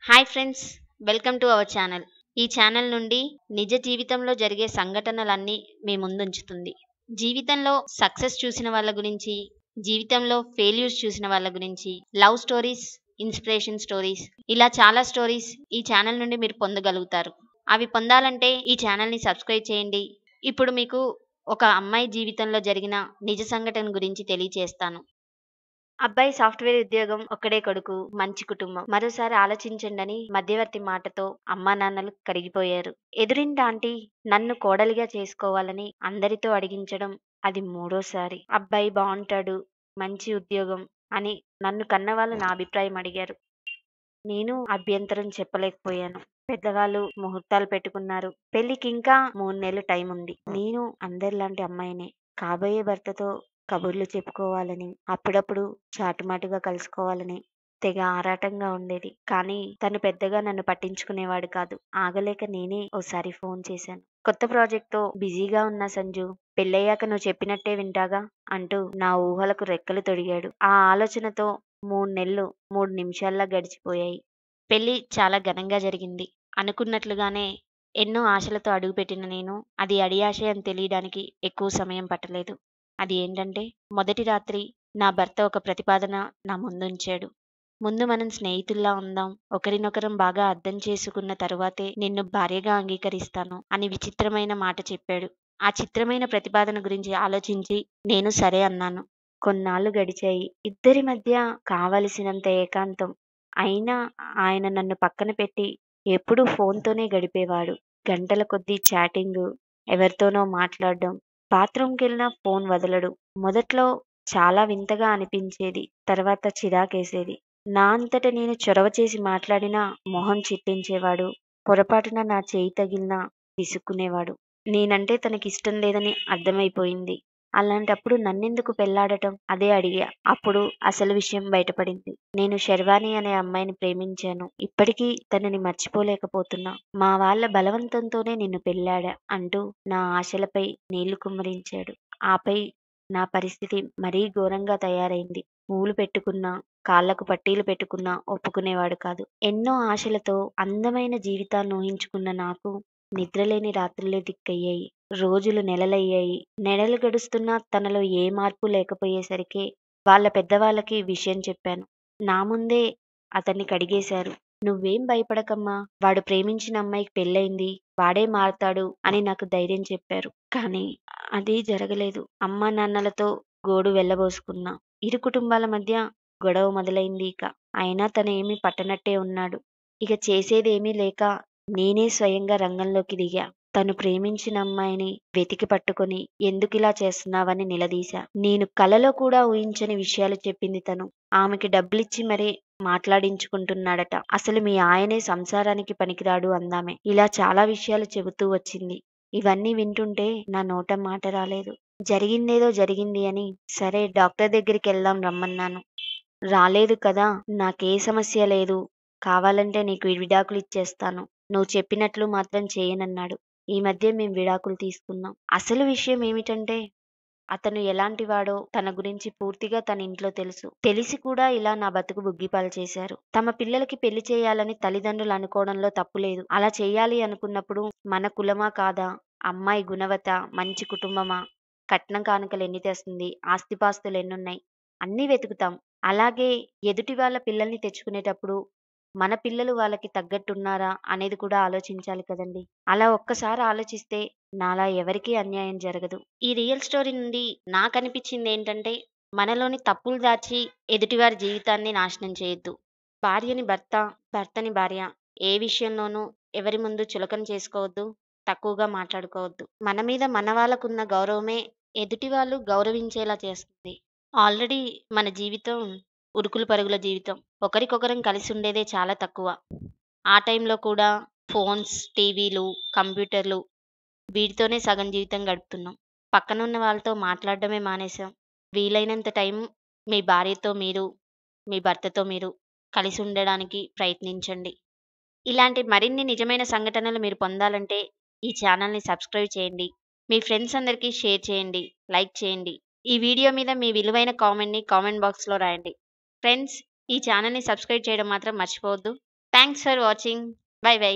Hi friends, welcome to our channel. ఈ channel నుండి నిజ జీవితంలో జరిగే సంఘటనలన్నీ మీ ముందుంచుతుంది. జీవితంలో సక్సెస్ చూసిన వాళ్ళ గురించి, జీవితంలో ఫెయిల్యూర్స్ చూసిన వాళ్ళ గురించి, లవ్ స్టోరీస్, ఇన్స్పిరేషన్ స్టోరీస్, ఇలా చాలా స్టోరీస్ ఈ ఛానల్ నుండి మీరు పొందగలుగుతారు. అవి పొందాలంటే ఈ ఛానల్ని సబ్స్క్రైబ్ చేయండి. ఇప్పుడు మీకు ఒక అమ్మాయి జీవితంలో జరిగిన నిజ సంఘటన గురించి తెలియచేస్తాను. అబ్బాయి సాఫ్ట్‌వేర్ ఉద్యోగం, ఒక్కడే కొడుకు, మంచి కుటుంబం. మరోసారి ఆలోచించండని మధ్యవర్తి మాటతో అమ్మానాన్నలు కరిగిపోయారు. ఎదురింటి ఆంటీ నన్ను కోడలిగా చేసుకోవాలని అందరితో అడిగించడం అది మూడోసారి. అబ్బాయి బావుంటాడు, మంచి ఉద్యోగం అని నన్ను కన్నవాళ్ళు నా అభిప్రాయం అడిగారు. నేను అభ్యంతరం చెప్పలేకపోయాను. పెద్దవాళ్ళు ముహూర్తాలు పెట్టుకున్నారు. పెళ్ళికింకా 3 నెలలు టైం ఉంది. నేను అందరిలాంటి అమ్మాయినే. కాబోయే భర్తతో కబుర్లు చెప్పుకోవాలని, అప్పుడప్పుడు చాటుమాటుగా కలుసుకోవాలని తెగ ఆరాటంగా ఉండేది. కానీ తను పెద్దగా నన్ను పట్టించుకునేవాడు కాదు. ఆగలేక నేనే ఓసారి ఫోన్ చేశాను. కొత్త ప్రాజెక్ట్‌తో బిజీగా ఉన్న సంజు, పెళ్ళయ్యాక నువ్వు చెప్పినట్టే వింటాగా అంటూ నా ఊహలకు రెక్కలు తొడిగాడు. ఆ ఆలోచనతో 3 నెలలు 3 నిమిషాల్లా గడిచిపోయాయి. పెళ్లి చాలా ఘనంగా జరిగింది. అనుకున్నట్లుగానే ఎన్నో ఆశలతో అడుగుపెట్టిన నేను అది అడియాశే అని తెలియడానికి ఎక్కువ సమయం పట్టలేదు. అది ఏంటంటే, మొదటి రాత్రి నా భర్త ఒక ప్రతిపాదన నా ముందుంచాడు. ముందు మనం స్నేహితుల్లా ఉందాం. ఒకరినొకరం బాగా అర్థం చేసుకున్న తరువాతే నిన్ను భార్యగా అంగీకరిస్తాను అని విచిత్రమైన మాట చెప్పాడు. ఆ చిత్రమైన ప్రతిపాదన గురించి ఆలోచించి నేను సరే అన్నాను. కొన్నాళ్ళు గడిచాయి. ఇద్దరి మధ్య కావలసినంత ఏకాంతం. అయినా ఆయన నన్ను పక్కన పెట్టి ఎప్పుడూ ఫోన్‌తోనే గడిపేవాడు. గంటల కొద్దీ చాటింగు, ఎవరితోనో మాట్లాడడం. బాత్రూమ్‌కెళ్ళినా ఫోన్ వదలడు. మొదట్లో చాలా వింతగా అనిపించేది. తర్వాత చిరాకేసేది. నా అంతట నేను చొరవ చేసి మాట్లాడినా మొహం చిట్లించేవాడు. పొరపాటున నా చేయి తగిలినా విసుక్కునేవాడు. నేనంటే తనకిష్టం లేదని అర్థమైపోయింది. అలాంటప్పుడు నన్నెందుకు పెళ్లాడటం? అదే అడిగా. అప్పుడు అసలు విషయం బయటపడింది. నేను శర్వాణి అనే అమ్మాయిని ప్రేమించాను. ఇప్పటికీ తనని మర్చిపోలేకపోతున్నా. మా వాళ్ళ బలవంతంతోనే నిన్ను పెళ్ళాడా అంటూ నా ఆశలపై నీళ్లు కుమ్మరించాడు. ఆపై నా పరిస్థితి మరీ ఘోరంగా తయారైంది. పూలు పెట్టుకున్నా, కాళ్లకు పట్టీలు పెట్టుకున్నా ఒప్పుకునేవాడు కాదు. ఎన్నో ఆశలతో అందమైన జీవితాన్ని ఊహించుకున్న నాకు నిద్రలేని రాత్రులే దిక్కయ్యాయి. రోజులు నెలలయ్యాయి. నెలలు గడుస్తున్నా తనలో ఏ మార్పు లేకపోయేసరికి వాళ్ళ పెద్దవాళ్ళకి విషయం చెప్పాను. నా ముందే అతన్ని కడిగేశారు. "నువ్వేం భయపడకమ్మా, వాడు ప్రేమించిన అమ్మాయికి పెళ్ళయింది. వాడే మారతాడు" అని నాకు ధైర్యం చెప్పారు. కానీ అది జరగలేదు. అమ్మా నాన్నలతో గోడు వెళ్ళబోసుకున్నా. ఇరు కుటుంబాల మధ్య గొడవ మొదలైంది ఇక. అయినా తను ఏమీ పట్టనట్టే ఉన్నాడు. ఇక చేసేదేమీ లేక నేనే స్వయంగా రంగంలోకి దిగా. తను ప్రేమించిన అమ్మాయిని వెతికి పట్టుకొని ఎందుకిలా చేస్తున్నావని నిలదీశా. నేను కలలో కూడా ఊహించని విషయాలు చెప్పింది తను. ఆమెకి డబ్బులిచ్చి మరీ మాట్లాడించుకుంటున్నాడట. అసలు మీ ఆయనే సంసారానికి పనికిరాడు అందామె. ఇలా చాలా విషయాలు చెబుతూ వచ్చింది. ఇవన్నీ వింటుంటే నా నోట మాట రాలేదు. జరిగిందేదో జరిగింది అని సరే డాక్టర్ దగ్గరికెళ్దాం రమ్మన్నాను. రాలేదు కదా, నాకే సమస్య లేదు. కావాలంటే నీకు విడాకులిచ్చేస్తాను. నువ్వు చెప్పినట్లు మాత్రం చేయనన్నాడు. ఈ మధ్య మేం విడాకులు తీసుకున్నాం. అసలు విషయం ఏమిటంటే, అతను ఎలాంటివాడో తన గురించి పూర్తిగా తన ఇంట్లో తెలుసు. తెలిసి కూడా ఇలా నా బతుకు బుగ్గిపాలు చేశారు. తమ పిల్లలకి పెళ్లి చేయాలని తల్లిదండ్రులు అనుకోవడంలో తప్పులేదు. అలా చేయాలి అనుకున్నప్పుడు మన కులమా కాదా, అమ్మాయి గుణవత, మంచి కుటుంబమా, కట్నం కానుకలు ఎన్ని తెస్తుంది, ఆస్తిపాస్తులు ఎన్నున్నాయి, అన్నీ వెతుకుతాం. అలాగే ఎదుటి వాళ్ళ పిల్లల్ని తెచ్చుకునేటప్పుడు మన పిల్లలు వాళ్ళకి తగ్గట్టున్నారా అనేది కూడా ఆలోచించాలి కదండి. అలా ఒక్కసారి ఆలోచిస్తే నాలా ఎవరికీ అన్యాయం జరగదు. ఈ రియల్ స్టోరీ నుండి నాకనిపించింది ఏంటంటే, మనలోని తప్పులు దాచి ఎదుటివారి జీవితాన్ని నాశనం చేయొద్దు. భార్యని భర్త, భర్తని భార్య ఏ విషయంలోనూ ఎవరి ముందు చులకన చేసుకోవద్దు. తక్కువగా మాట్లాడుకోవద్దు. మన మీద మన వాళ్ళకున్న గౌరవమే ఎదుటి వాళ్ళు గౌరవించేలా చేస్తుంది. ఆల్రెడీ మన జీవితం ఉరుకులు పరుగుల జీవితం. ఒకరికొకరం కలిసి ఉండేదే చాలా తక్కువ. ఆ టైంలో కూడా ఫోన్స్, టీవీలు, కంప్యూటర్లు వీటితోనే సగం జీవితం గడుపుతున్నాం. పక్కనున్న వాళ్ళతో మాట్లాడడమే మానేశాం. వీలైనంత టైం మీ భార్యతో మీరు, మీ భర్తతో మీరు కలిసి ఉండడానికి ప్రయత్నించండి. ఇలాంటి మరిన్ని నిజమైన సంఘటనలు మీరు పొందాలంటే ఈ ఛానల్‌ని సబ్స్క్రైబ్ చేయండి. మీ ఫ్రెండ్స్ అందరికీ షేర్ చేయండి, లైక్ చేయండి. ఈ వీడియో మీద మీ విలువైన కామెంట్‌ని కామెంట్ బాక్స్‌లో రాయండి. ఫ్రెండ్స్, ఈ ఛానల్‌ని సబ్స్క్రైబ్ చేయడం మాత్రం మర్చిపోవద్దు. Thanks for watching. By by.